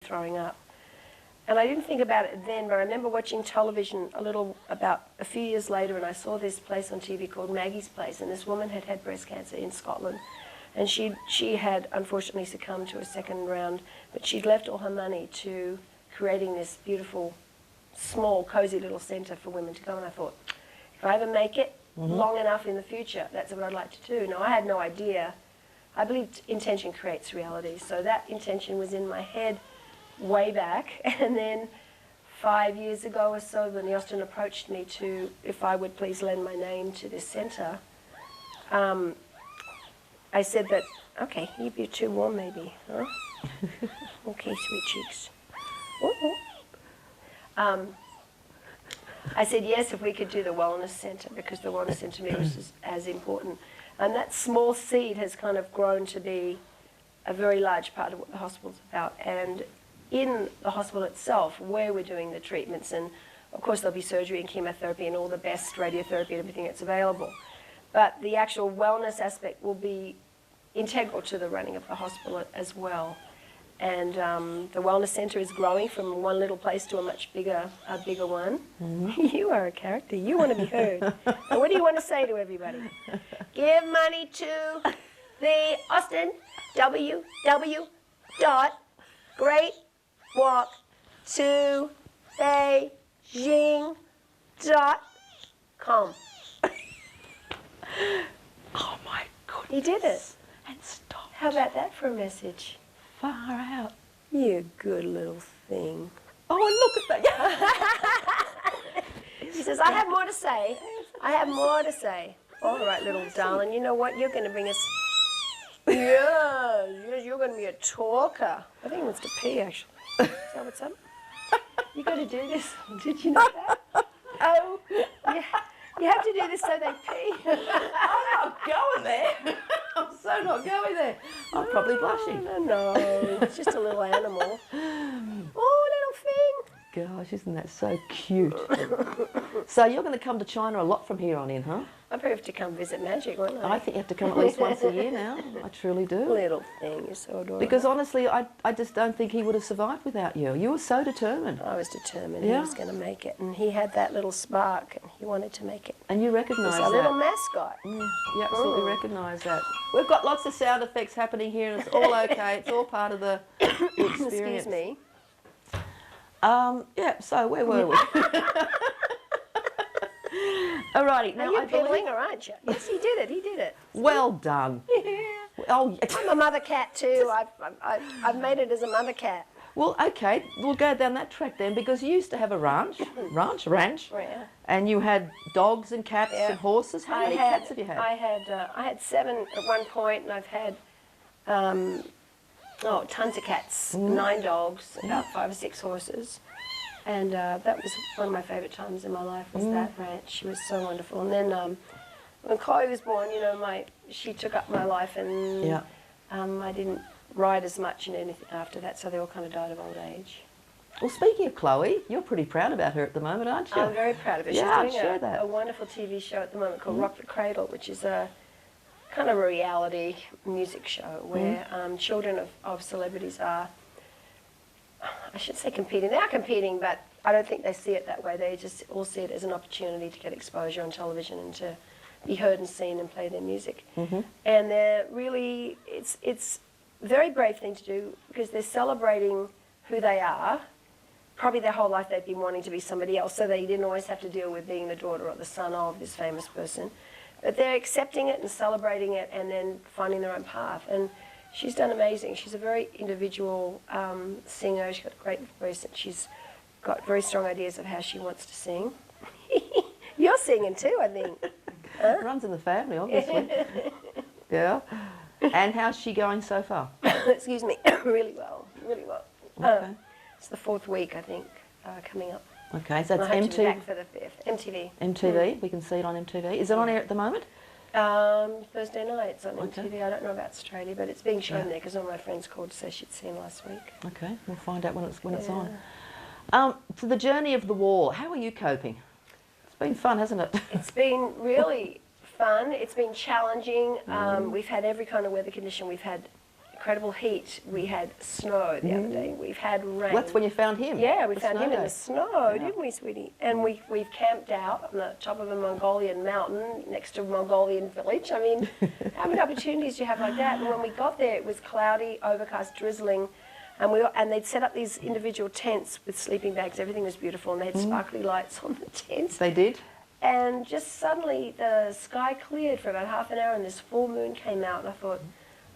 throwing up. And I didn't think about it then, but I remember watching television about a few years later, and I saw this place on TV called Maggie's Place, and this woman had had breast cancer in Scotland, and she had unfortunately succumbed to a second round, but she'd left all her money to creating this beautiful, small, cozy little centre for women to go, and I thought, if I ever make it long enough in the future, that's what I'd like to do. Now, I had no idea. I believed intention creates reality, so that intention was in my head way back, and then 5 years ago or so, when the Austin approached me to, if I would please lend my name to this centre, I said that, okay, you'd be too warm maybe, huh? Okay, sweet cheeks. I said yes if we could do the wellness centre, because the wellness centre to me was as important. And that small seed has kind of grown to be a very large part of what the hospital's about. And in the hospital itself, where we're doing the treatments, and of course there'll be surgery and chemotherapy and all the best radiotherapy and everything that's available, but the actual wellness aspect will be integral to the running of the hospital as well. And the wellness centre is growing from one little place to a much bigger one. You are a character. You want to be heard. And what do you want to say to everybody? Give money to the Austin greatwalk2Beijing.com. Oh my goodness. He did it. And stop. How about that for a message? Far out. You good little thing. Oh, and look at that. He says, I have more to say. I have more to say. All right, little darling, you know what? You're going to bring us... Yeah, you're going to be a talker. I think he wants to pee, actually. Is that what's up? You got to do this. Did you know that? Oh, yeah. You have to do this so they pee. I'm not going there. I'm so not going there. I'm probably blushing. No, it's just a little animal. Oh, little thing. Gosh, isn't that so cute? So you're going to come to China a lot from here on in, huh? I probably have to come visit Magic, won't I? I think you have to come at least once a year now. I truly do. Little thing, you're so adorable. Because honestly, I just don't think he would have survived without you. You were so determined. I was determined he was going to make it. And he had that little spark, and he wanted to make it. And you recognise that. He's a little mascot. You absolutely recognise that. We've got lots of sound effects happening here, and it's all okay. It's all part of the experience. Excuse me. Yeah, so where were we? Alrighty. Now, you're piddling, aren't you? Yes, he did it. He did it. Well done. Yeah. Oh, I'm a mother cat too. I've made it as a mother cat. Well, okay, we'll go down that track then, because you used to have a ranch, Yeah. and you had dogs and cats and horses. How many cats have you had? I had 7 at one point, and I've had tons of cats, 9 dogs, about 5 or 6 horses. And that was one of my favourite times in my life, was that ranch. She was so wonderful. And then when Chloe was born, you know, she took up my life, and I didn't ride as much and anything after that, so they all kind of died of old age. Well, speaking of Chloe, you're pretty proud about her at the moment, aren't you? I'm very proud of her. Yeah, She's doing a wonderful TV show at the moment called Rock the Cradle, which is a kind of a reality music show where children of celebrities are, I should say competing. They are competing, but I don't think they see it that way. They just all see it as an opportunity to get exposure on television and to be heard and seen and play their music. And they're really, it's a very brave thing to do, because they're celebrating who they are. Probably their whole life they've been wanting to be somebody else, so they didn't always have to deal with being the daughter or the son of this famous person. But they're accepting it and celebrating it, and then finding their own path. And she's done amazing. She's a very individual singer. She's got a great voice, and she's got very strong ideas of how she wants to sing. You're singing too, I think. It runs in the family, obviously. Yeah. And how's she going so far? Excuse me. Really well. Really well. Okay. It's the 4th week, I think, coming up. Okay, so that's I hope to be MTV. back for the 5th. MTV. MTV, we can see it on MTV. Is it on air at the moment? Thursday nights on MTV. I don't know about Australia, but it's being shown there, because all my friends called to say she'd seen last week. Okay, we'll find out when it's on. So the journey of the wall, how are you coping? It's been fun, hasn't it? It's been really fun. It's been challenging. We've had every kind of weather condition. We've had incredible heat. We had snow the other day. We've had rain. Well, that's when you found him. Yeah, we the found snow him in day. the snow, Yeah. didn't we, sweetie? And we've camped out on the top of a Mongolian mountain next to a Mongolian village. I mean, how many opportunities do you have like that? And when we got there, it was cloudy, overcast, drizzling, and they'd set up these individual tents with sleeping bags. Everything was beautiful, and they had sparkly lights on the tents. They did? And just suddenly the sky cleared for about half an hour, and this full moon came out, and I thought,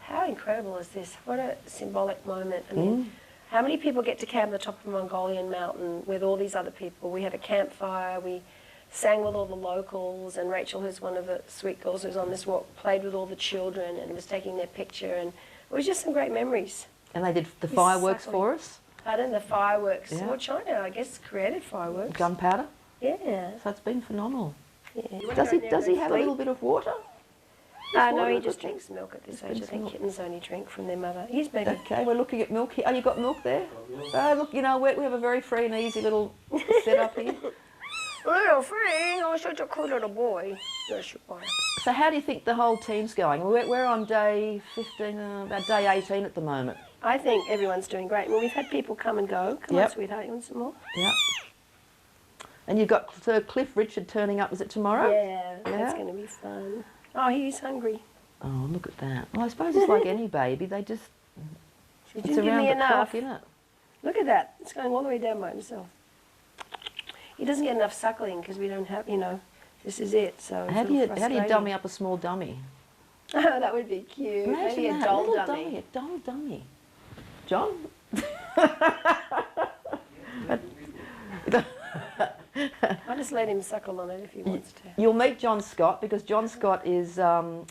how incredible is this? What a symbolic moment. I mean, how many people get to camp at the top of a Mongolian mountain with all these other people? We had a campfire, we sang with all the locals, and Rachel, who's one of the sweet girls who's on this walk, played with all the children and was taking their picture, and it was just some great memories. And they did the fireworks for us? Pardon, the fireworks. Yeah. Well, China, I guess, created fireworks. Gunpowder? Yeah. So it's been phenomenal. Yeah. Does he have a little bit of water? No, water he a just good drinks milk at this Just age. I drinks think milk. kittens only drink from their mother. He's maybe. Okay, we're looking at milk here. Oh, you got milk there? Oh, look, you know, we have a very free and easy little setup here. Little friend, oh, such a cool little boy. Yes, you are. So how do you think the whole team's going? We're on day 15, about day 18 at the moment. I think everyone's doing great. Well, we've had people come and go. Come on, Yep. sweetheart, you want some more? Yeah. And you've got Sir Cliff Richard turning up, is it tomorrow? Yeah, that's Yeah. going to be fun. Oh, he's hungry. Oh, look at that. Well, I suppose it's like any baby. They just, She it's didn't give around me the enough. clock, isn't it? Look at that. It's going all the way down by himself. He doesn't get enough suckling because we don't have, you know, this is it. So it's How a do you little frustrating. dummy up a small dummy? That would be cute. Imagine Maybe a that, doll little dummy. A doll dummy. John? I'll just let him suckle on it if he wants to. You'll meet John Scott because John Scott is,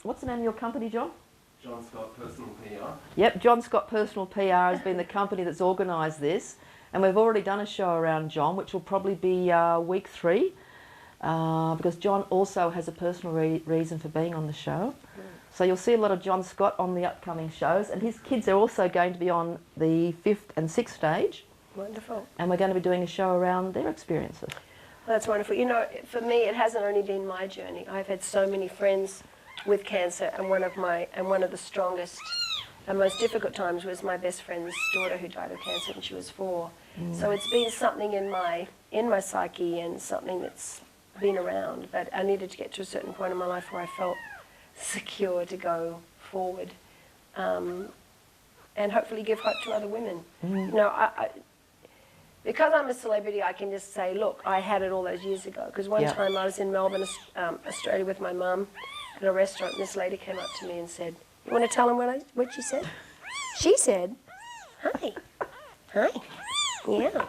what's the name of your company, John? John Scott, personal PR. Yep, John Scott Personal PR has been the company that's organised this, and we've already done a show around John, which will probably be week 3, because John also has a personal reason for being on the show. So you'll see a lot of John Scott on the upcoming shows, and his kids are also going to be on the 5th and 6th stage, Wonderful. and we're going to be doing a show around their experiences. Well, that's wonderful. You know, for me, it hasn't only been my journey. I've had so many friends with cancer, and one of the strongest and most difficult times was my best friend's daughter who died of cancer when she was 4. So it's been something in my psyche and something that's been around. But I needed to get to a certain point in my life where I felt secure to go forward, and hopefully give hope to other women. You know, because I'm a celebrity, I can just say, look, I had it all those years ago. Because one time I was in Melbourne, Australia with my mum at a restaurant, and this lady came up to me and said, you want to tell them what she said? She said, hi. Hi. Yeah.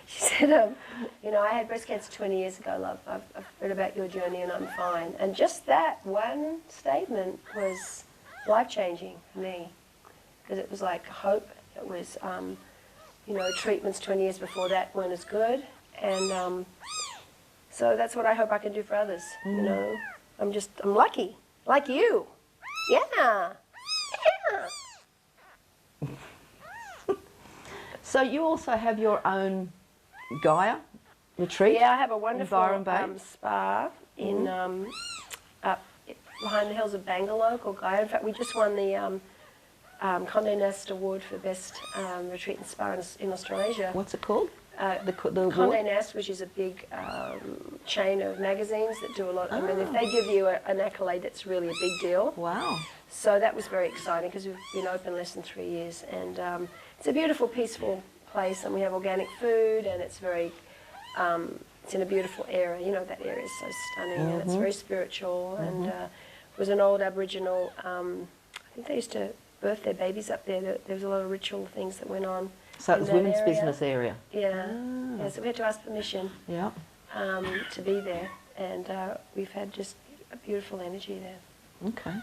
She said, you know, I had breast cancer 20 years ago, love. I've read about your journey and I'm fine. And just that one statement was life-changing for me. Because it was like hope. It was, you know, treatments 20 years before that weren't as good. And so that's what I hope I can do for others, you know. I'm lucky, like you. Yeah. Yeah. So you also have your own Gaia Retreat? Yeah, I have a wonderful Byron Bay? spa in up behind the hills of Bangalore called Gaia. In fact, we just won the Condé Nast Award for Best Retreat and Spa in Australasia. What's it called? The Condé award? Nast, which is a big chain of magazines that do a lot. I mean, if they give you an accolade, that's really a big deal. Wow. So that was very exciting because we've been open less than 3 years, and it's a beautiful, peaceful place, and we have organic food, and it's very, it's in a beautiful area. You know, that area is so stunning, and it's very spiritual. And it was an old Aboriginal. I think they used to birth their babies up there. There was a lot of ritual things that went on. So it in was that women's area. business area? Yeah. Yeah, so we had to ask permission Yeah. to be there, and we've had just a beautiful energy there. Okay.